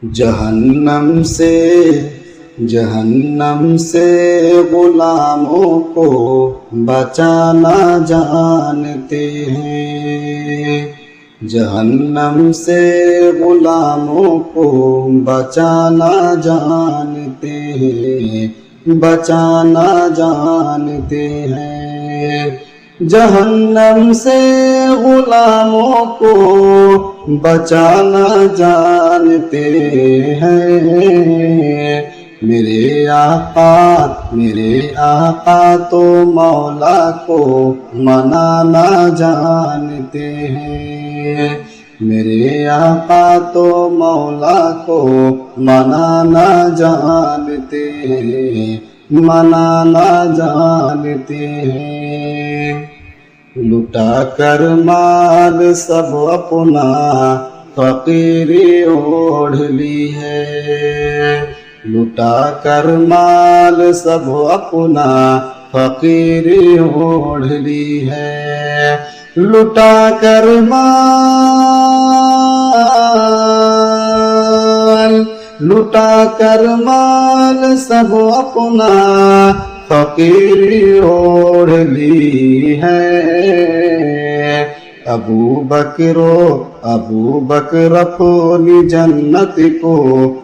जहन्नम से गुलामों को बचाना जानते हैं। जहन्नम से गुलामों को बचाना जानते हैं, बचाना जानते हैं। जहन्नम से गुलामों को बचाना जानते हैं। मेरे आका तो मौला को मनाना जानते हैं। मेरे आका तो मौला को मनाना जानते हैं, मनाना जानते हैं। लुटा कर माल सब अपना फकीरी ओढ़ ली है। लुटा कर माल सब अपना फकीरी ओढ़ ली है। लुटा कर माल सब अपना फकीरी ओढ़ ली है। अबू बकर अपनी जन्नत को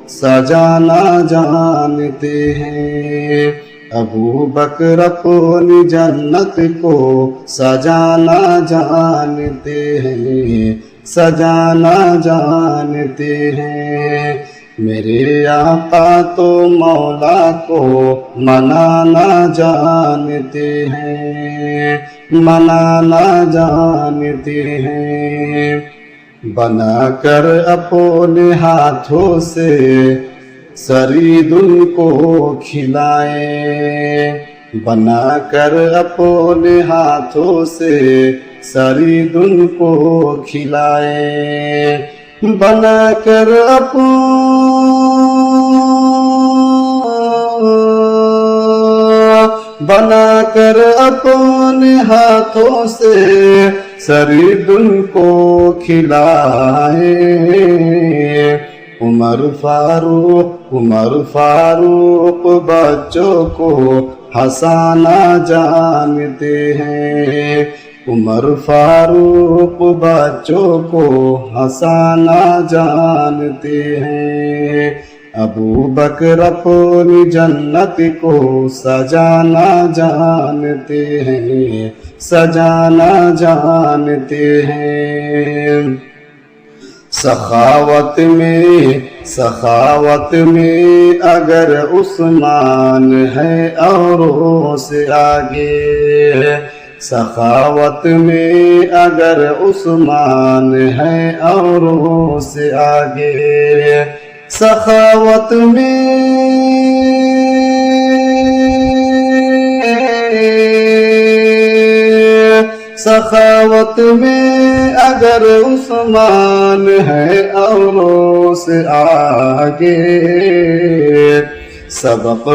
सजाना जानते हैं। अबू बकर अपनी जन्नत को सजाना जानते हैं, सजाना जानते हैं। मेरे आका तो मौला को मनाना जानते हैं, मनाना जानते हैं। बनाकर अपने हाथों से शरीद उनको खिलाए। बनाकर अपने हाथों से शरीद उनको खिलाए। बनाकर अपने हाथों से शरीद उनको खिलाए। उमर फारूक बच्चों को हंसाना जानते हैं। उमर फारूक बच्चों को हंसाना जानते हैं। अबू बकर अपनी जन्नत को सजाना जानते हैं, सजाना जानते हैं। सखावत में अगर उस्मान है औरों से आगे। सखावत में अगर उस्मान है औरों से आगे। सखावत में अगर उस्मान है औरों से आगे। सबक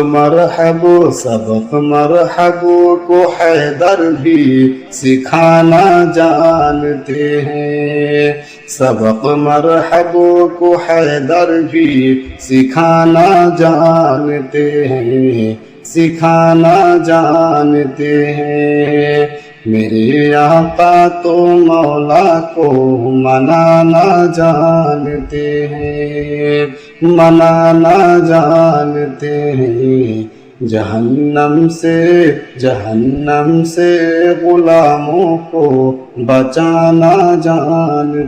मरहबो को हैदर भी सिखाना जानते हैं। सबक मरहबो को हैदर भी सिखाना जानते हैं, सिखाना जानते हैं। मेरे आका तो मौला को मनाना जानते हैं, मनाना जानते हैं। जहन्नम से गुलामों को बचाना जानते